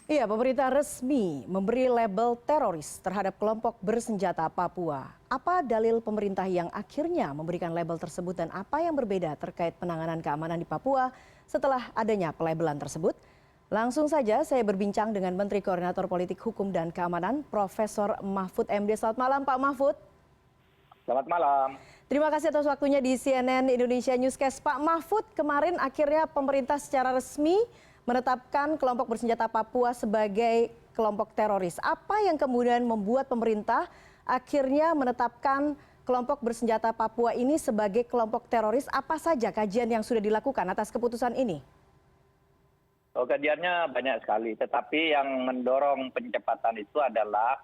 Iya, pemerintah resmi memberi label teroris terhadap kelompok bersenjata Papua. Apa dalil pemerintah yang akhirnya memberikan label tersebut dan apa yang berbeda terkait penanganan keamanan di Papua setelah adanya pelabelan tersebut? Langsung saja saya berbincang dengan Menteri Koordinator Politik Hukum dan Keamanan, Profesor Mahfud MD. Selamat malam, Pak Mahfud. Selamat malam. Terima kasih atas waktunya di CNN Indonesia Newscast. Pak Mahfud, kemarin akhirnya pemerintah secara resmi menetapkan kelompok bersenjata Papua sebagai kelompok teroris. Apa yang kemudian membuat pemerintah akhirnya menetapkan kelompok bersenjata Papua ini sebagai kelompok teroris? Apa saja kajian yang sudah dilakukan atas keputusan ini? Kajiannya banyak sekali, tetapi yang mendorong pencepatan itu adalah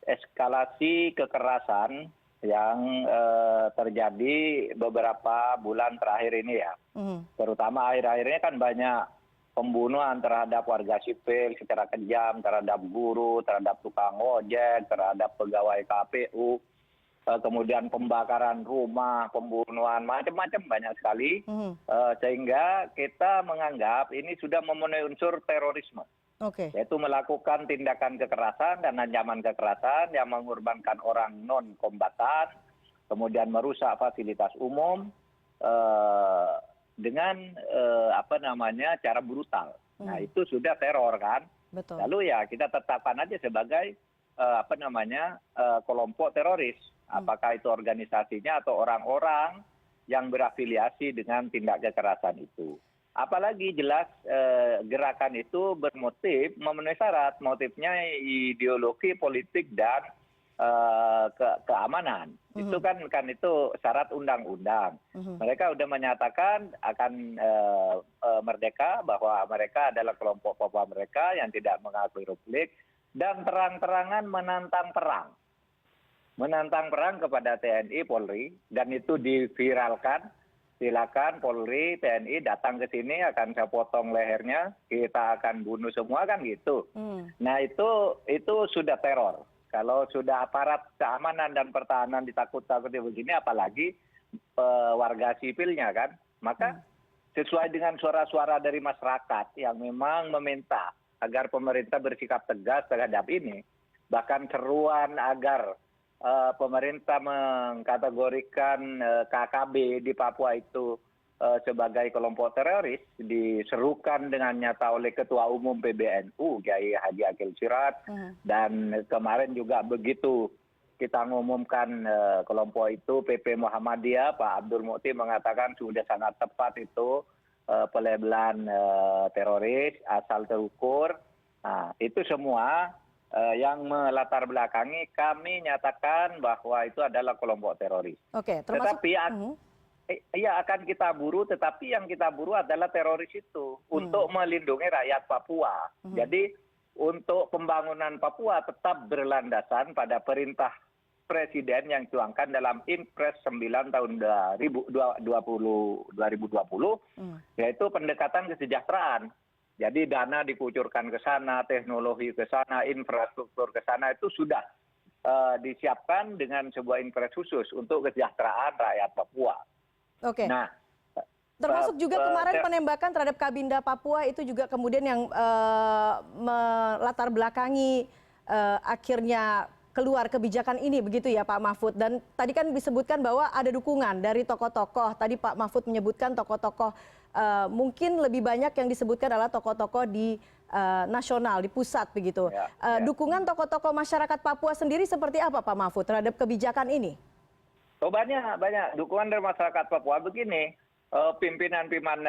eskalasi kekerasan yang terjadi beberapa bulan terakhir ini ya. Terutama akhir-akhir ini kan banyak pembunuhan terhadap warga sipil secara kejam, terhadap guru, terhadap tukang ojek, terhadap pegawai KPU, kemudian pembakaran rumah, pembunuhan, macam-macam banyak sekali, sehingga kita menganggap ini sudah memenuhi unsur terorisme, yaitu melakukan tindakan kekerasan dan ancaman kekerasan yang mengorbankan orang non-kombatan, kemudian merusak fasilitas umum, dengan cara brutal. Nah itu sudah teror kan. Betul. Lalu ya kita tetapkan aja sebagai kelompok teroris. Apakah itu organisasinya atau orang-orang yang berafiliasi dengan tindak kekerasan itu. Apalagi jelas gerakan itu bermotif memenuhi syarat, motifnya ideologi politik dan keamanan. Itu kan itu syarat undang-undang. Mereka sudah menyatakan akan merdeka, bahwa mereka adalah kelompok Papua mereka yang tidak mengakui republik dan terang-terangan menantang perang. Menantang perang kepada TNI, Polri, dan itu diviralkan. Silakan Polri, TNI datang ke sini, akan saya potong lehernya, kita akan bunuh semua, kan gitu. Nah itu sudah teror. Kalau sudah aparat keamanan dan pertahanan ditakut-takuti begini, apalagi warga sipilnya kan. Maka sesuai dengan suara-suara dari masyarakat yang memang meminta agar pemerintah bersikap tegas terhadap ini, bahkan seruan agar pemerintah mengkategorikan KKB di Papua itu sebagai kelompok teroris, diserukan dengan nyata oleh Ketua Umum PBNU, Kiai Haji Akil Siraj, dan kemarin juga begitu kita mengumumkan kelompok itu, PP Muhammadiyah, Pak Abdul Mukti mengatakan sudah sangat tepat itu pelabelan teroris, asal terukur. Nah, itu semua yang melatar belakangi kami nyatakan bahwa itu adalah kelompok teroris. Termasuk... Ya akan kita buru, tetapi yang kita buru adalah teroris itu untuk melindungi rakyat Papua. Jadi untuk pembangunan Papua tetap berlandasan pada perintah Presiden yang dituangkan dalam Impres 9 tahun 2020, yaitu pendekatan kesejahteraan. Jadi dana dikucurkan ke sana, teknologi ke sana, infrastruktur ke sana, itu sudah disiapkan dengan sebuah impres khusus untuk kesejahteraan rakyat Papua. Nah, termasuk juga kemarin penembakan terhadap Kabinda Papua itu juga kemudian yang melatar belakangi akhirnya keluar kebijakan ini, begitu ya Pak Mahfud. Dan tadi kan disebutkan bahwa ada dukungan dari tokoh-tokoh. Tadi Pak Mahfud menyebutkan tokoh-tokoh, mungkin lebih banyak yang disebutkan adalah tokoh-tokoh di nasional, di pusat begitu. Dukungan tokoh-tokoh masyarakat Papua sendiri seperti apa Pak Mahfud terhadap kebijakan ini? Banyak dukungan dari masyarakat Papua. Begini, pimpinan-pimpinan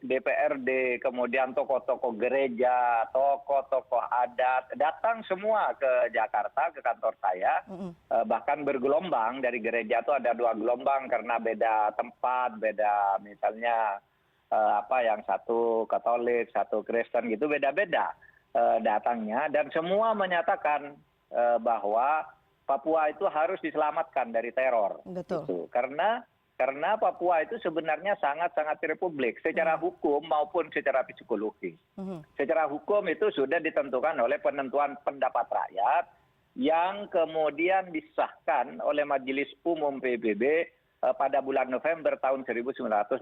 DPRD, kemudian tokoh-tokoh gereja, tokoh-tokoh adat, datang semua ke Jakarta, ke kantor saya, bahkan bergelombang. Dari gereja itu ada 2 gelombang karena beda tempat, beda misalnya yang satu Katolik, satu Kristen gitu, beda-beda datangnya, dan semua menyatakan bahwa Papua itu harus diselamatkan dari teror. Betul. Gitu. Karena Papua itu sebenarnya sangat-sangat republik secara hukum maupun secara psikologis. Secara hukum itu sudah ditentukan oleh penentuan pendapat rakyat yang kemudian disahkan oleh Majelis Umum PBB pada bulan November tahun 1969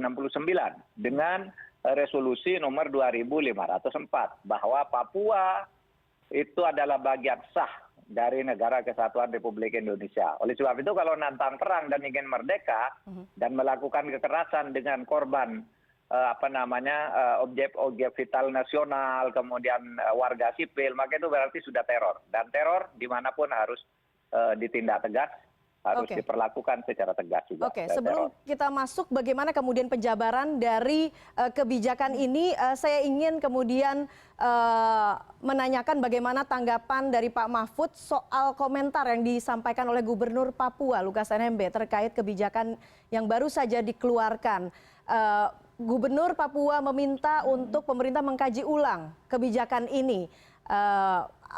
dengan resolusi nomor 2504 bahwa Papua itu adalah bagian sah dari negara kesatuan Republik Indonesia. Oleh sebab itu kalau nantang perang dan ingin merdeka dan melakukan kekerasan dengan korban objek-objek vital nasional, kemudian warga sipil, maka itu berarti sudah teror. Dan teror dimanapun harus ditindak tegas, harus diperlakukan secara tegas juga. Oke, sebelum kita masuk bagaimana kemudian penjabaran dari kebijakan ini, saya ingin kemudian menanyakan bagaimana tanggapan dari Pak Mahfud soal komentar yang disampaikan oleh Gubernur Papua Lukas NMB terkait kebijakan yang baru saja dikeluarkan. Gubernur Papua meminta untuk pemerintah mengkaji ulang kebijakan ini.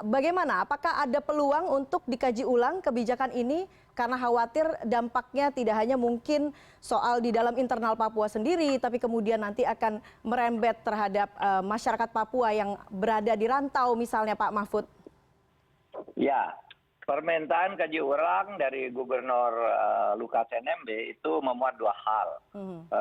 Bagaimana? Apakah ada peluang untuk dikaji ulang kebijakan ini? Karena khawatir dampaknya tidak hanya mungkin soal di dalam internal Papua sendiri, tapi kemudian nanti akan merembet terhadap masyarakat Papua yang berada di rantau misalnya, Pak Mahfud. Ya, permintaan kaji ulang dari Gubernur Lukas NMB itu memuat dua hal.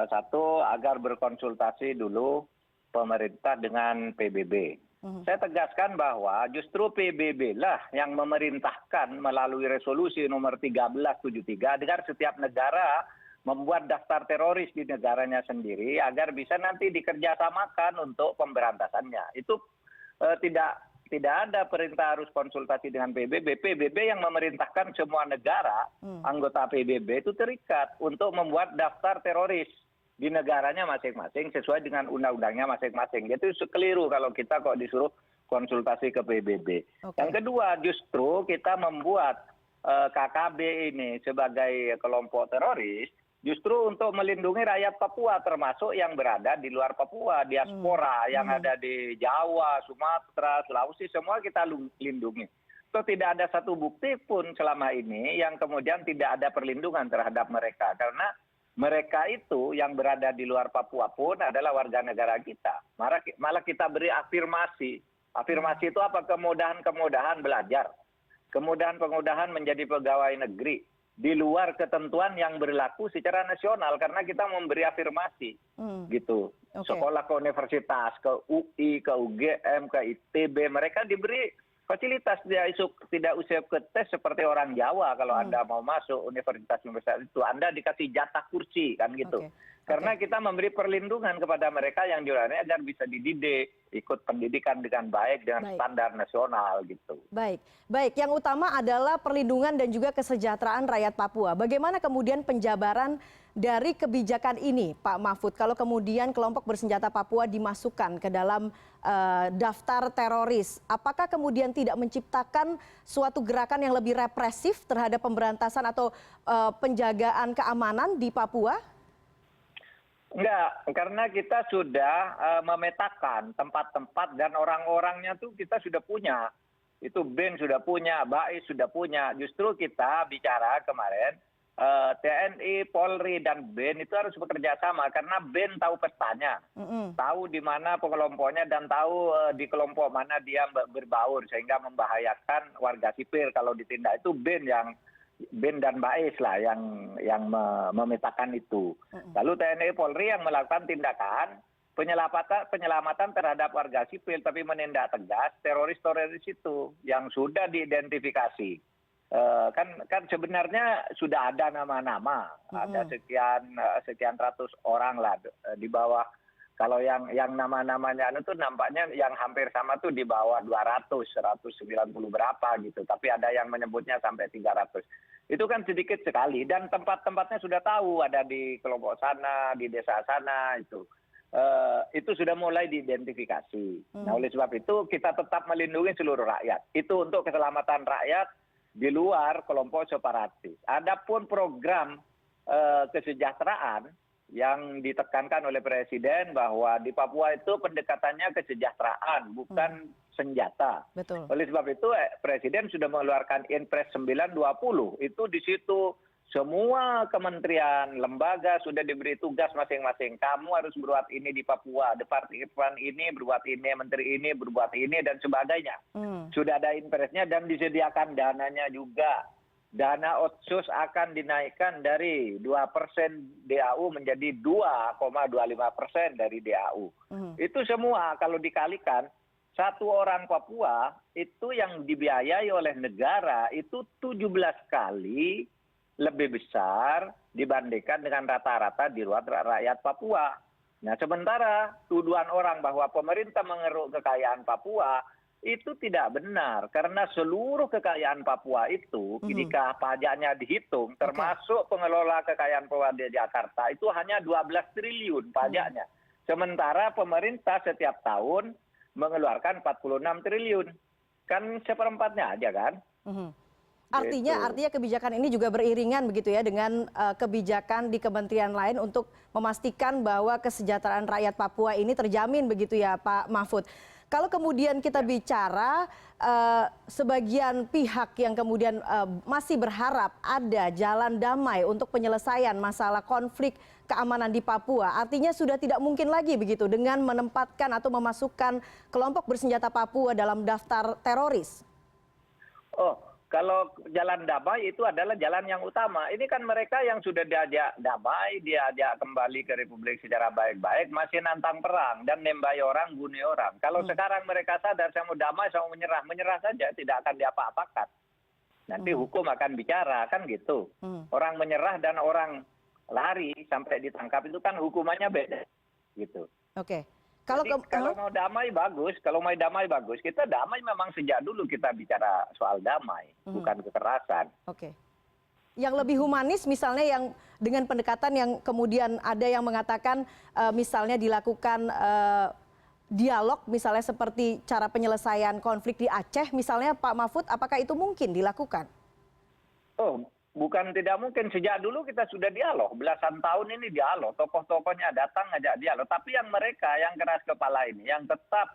Satu, agar berkonsultasi dulu pemerintah dengan PBB. Saya tegaskan bahwa justru PBB lah yang memerintahkan melalui resolusi nomor 1373 agar setiap negara membuat daftar teroris di negaranya sendiri agar bisa nanti dikerjasamakan untuk pemberantasannya. Itu tidak ada perintah harus konsultasi dengan PBB. PBB yang memerintahkan semua negara anggota PBB itu terikat untuk membuat daftar teroris di negaranya masing-masing sesuai dengan undang-undangnya masing-masing. Itu keliru kalau kita kok disuruh konsultasi ke PBB. Yang kedua, justru kita membuat KKB ini sebagai kelompok teroris justru untuk melindungi rakyat Papua termasuk yang berada di luar Papua, diaspora yang ada di Jawa, Sumatera, Sulawesi, semua kita lindungi. So, tidak ada satu bukti pun selama ini yang kemudian tidak ada perlindungan terhadap mereka karena mereka itu yang berada di luar Papua pun adalah warga negara kita. Malah kita beri afirmasi. Afirmasi itu apa? Kemudahan belajar. Kemudahan menjadi pegawai negeri. Di luar ketentuan yang berlaku secara nasional. Karena kita memberi afirmasi. Gitu. Sekolah ke universitas, ke UI, ke UGM, ke ITB. Mereka diberi fasilitas, tidak usah ke tes seperti orang Jawa kalau Anda mau masuk universitas itu Anda dikasih jatah kursi kan gitu. Karena kita memberi perlindungan kepada mereka yang di luar agar bisa dididik, ikut pendidikan dengan baik dengan standar nasional gitu. Baik. Yang utama adalah perlindungan dan juga kesejahteraan rakyat Papua. Bagaimana kemudian penjabaran dari kebijakan ini, Pak Mahfud? Kalau kemudian kelompok bersenjata Papua dimasukkan ke dalam daftar teroris, apakah kemudian tidak menciptakan suatu gerakan yang lebih represif terhadap pemberantasan atau penjagaan keamanan di Papua? Enggak, karena kita sudah memetakan tempat-tempat dan orang-orangnya tuh kita sudah punya. Itu BIN sudah punya, BAIS sudah punya. Justru kita bicara kemarin, TNI, Polri, dan BIN itu harus bekerja sama. Karena BIN tahu petanya, tahu di mana kelompoknya, dan tahu di kelompok mana dia berbaur. Sehingga membahayakan warga sipil kalau ditindak. Itu BIN dan BAIS lah yang memetakan itu. Lalu TNI Polri yang melakukan tindakan penyelamatan terhadap warga sipil tapi menindak tegas teroris-teroris itu yang sudah diidentifikasi. Kan sebenarnya sudah ada nama-nama, ada sekian ratus orang lah di bawah. Kalau yang nama-namanya itu nampaknya yang hampir sama tuh di bawah 200, 190 berapa gitu. Tapi ada yang menyebutnya sampai 300. Itu kan sedikit sekali dan tempat-tempatnya sudah tahu, ada di kelompok sana, di desa sana itu. Itu sudah mulai diidentifikasi. Nah, oleh sebab itu kita tetap melindungi seluruh rakyat. Itu untuk keselamatan rakyat di luar kelompok separatis. Adapun program kesejahteraan yang ditekankan oleh Presiden bahwa di Papua itu pendekatannya kesejahteraan, bukan senjata. Betul. Oleh sebab itu Presiden sudah mengeluarkan Inpres 920. Itu di situ semua kementerian, lembaga sudah diberi tugas masing-masing. Kamu harus berbuat ini di Papua, departemen ini berbuat ini, menteri ini berbuat ini, dan sebagainya. Sudah ada Inpresnya dan disediakan dananya juga. dana otsus akan dinaikkan dari 2% DAU menjadi 2,25% dari DAU. Itu semua kalau dikalikan, satu orang Papua itu yang dibiayai oleh negara itu 17 kali lebih besar dibandingkan dengan rata-rata di luar rakyat Papua. Nah, sementara tuduhan orang bahwa pemerintah mengeruk kekayaan Papua itu tidak benar, karena seluruh kekayaan Papua itu ketika pajaknya dihitung, termasuk pengelola kekayaan Papua di Jakarta, itu hanya 12 triliun pajaknya. Sementara pemerintah setiap tahun mengeluarkan 46 triliun. Kan seperempatnya aja kan? Artinya kebijakan ini juga beriringan begitu ya dengan kebijakan di kementerian lain untuk memastikan bahwa kesejahteraan rakyat Papua ini terjamin begitu ya Pak Mahfud. Kalau kemudian kita bicara sebagian pihak yang kemudian masih berharap ada jalan damai untuk penyelesaian masalah konflik keamanan di Papua, artinya sudah tidak mungkin lagi begitu dengan menempatkan atau memasukkan kelompok bersenjata Papua dalam daftar teroris. Kalau jalan damai itu adalah jalan yang utama. Ini kan mereka yang sudah diajak damai, diajak kembali ke Republik secara baik-baik, masih nantang perang dan nembai orang, bunuh orang. Kalau sekarang mereka sadar saya mau damai, saya mau menyerah, menyerah saja, tidak akan diapa-apakan. Nanti hukum akan bicara, kan gitu. Orang menyerah dan orang lari sampai ditangkap itu kan hukumannya beda, gitu. Oke. Kalau mau damai bagus, kita damai memang sejak dulu kita bicara soal damai, bukan kekerasan. Oke. Yang lebih humanis misalnya yang dengan pendekatan yang kemudian ada yang mengatakan misalnya dilakukan dialog misalnya seperti cara penyelesaian konflik di Aceh misalnya Pak Mahfud, apakah itu mungkin dilakukan? Bukan tidak mungkin, sejak dulu kita sudah dialog, belasan tahun ini dialog, tokoh-tokohnya datang ngajak dialog. Tapi yang mereka, yang keras kepala ini, yang tetap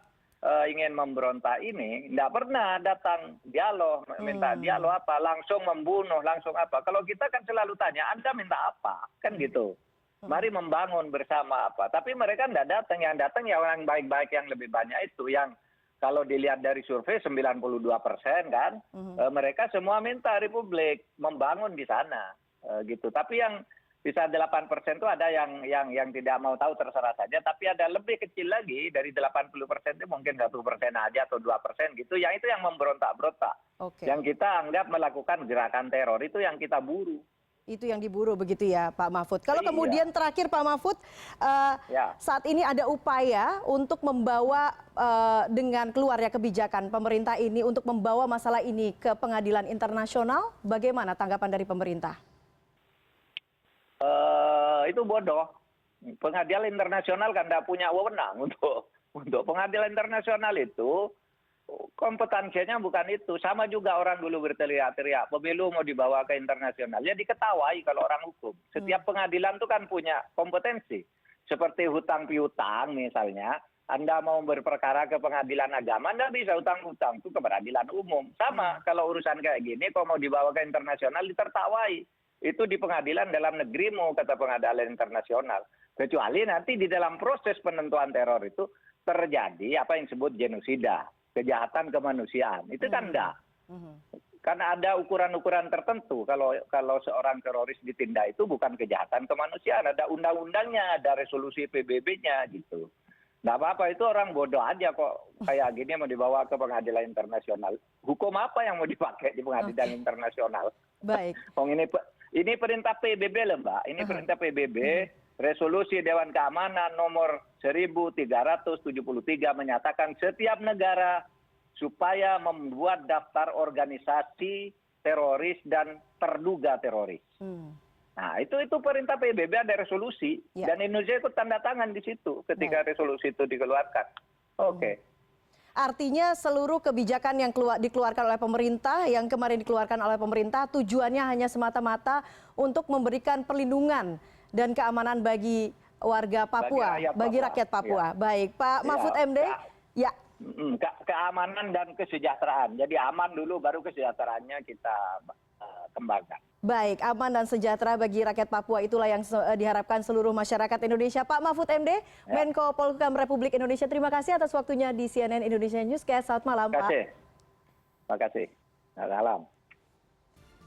ingin memberontak ini, tidak pernah datang dialog, minta dialog apa, langsung membunuh, langsung apa. Kalau kita kan selalu tanya, Anda minta apa? Kan gitu. Mari membangun bersama apa. Tapi mereka tidak datang, yang datang ya orang baik-baik yang lebih banyak itu, yang kalau dilihat dari survei 92% kan, mereka semua minta Republik membangun di sana, gitu. Tapi yang bisa 8% itu ada yang tidak mau tahu, terserah saja. Tapi ada lebih kecil lagi dari 80% itu mungkin 1% aja atau 2% gitu. Yang itu yang memberontak-berontak. Yang kita anggap melakukan gerakan teror itu yang kita buru. Itu yang diburu begitu ya Pak Mahfud. Kalau kemudian terakhir Pak Mahfud, saat ini ada upaya untuk membawa dengan keluarnya kebijakan pemerintah ini untuk membawa masalah ini ke pengadilan internasional. Bagaimana tanggapan dari pemerintah? Itu bodoh. Pengadilan internasional kan tidak punya wewenang untuk pengadilan internasional itu. Kompetensinya bukan itu. Sama juga orang dulu berteriak-teriak, pemilu mau dibawa ke internasional. Ya diketawai kalau orang hukum. Setiap pengadilan itu kan punya kompetensi. Seperti hutang piutang misalnya, Anda mau berperkara ke pengadilan agama, Anda bisa hutang-hutang itu ke peradilan umum. Sama kalau urusan kayak gini, kalau mau dibawa ke internasional ditertawai. Itu di pengadilan dalam negerimu, kata pengadilan internasional. Kecuali nanti di dalam proses penentuan teror itu terjadi apa yang disebut genosida. Kejahatan kemanusiaan itu kan enggak, karena ada ukuran-ukuran tertentu. Kalau seorang teroris ditindak itu bukan kejahatan kemanusiaan, ada undang-undangnya, ada resolusi PBB-nya gitu. Nggak apa-apa, itu orang bodoh aja kok kayak gini mau dibawa ke pengadilan internasional. Hukum apa yang mau dipakai di pengadilan internasional? Baik. Ini perintah PBB loh Mbak, ini perintah PBB. Resolusi Dewan Keamanan nomor 1373 menyatakan setiap negara supaya membuat daftar organisasi teroris dan terduga teroris. Nah, itu perintah PBB, ada resolusi dan Indonesia ikut tanda tangan di situ ketika resolusi itu dikeluarkan. Artinya seluruh kebijakan yang dikeluarkan oleh pemerintah, yang kemarin dikeluarkan oleh pemerintah, tujuannya hanya semata-mata untuk memberikan perlindungan dan keamanan bagi warga Papua, bagi rakyat Papua. Baik, Pak Mahfud MD. Keamanan dan kesejahteraan. Jadi aman dulu, baru kesejahteraannya kita kembangkan. Baik, aman dan sejahtera bagi rakyat Papua, itulah yang diharapkan seluruh masyarakat Indonesia. Pak Mahfud MD, Menko Polhukam Republik Indonesia, terima kasih atas waktunya di CNN Indonesia Newscast. Selamat malam, Pak. Terima kasih. Selamat malam.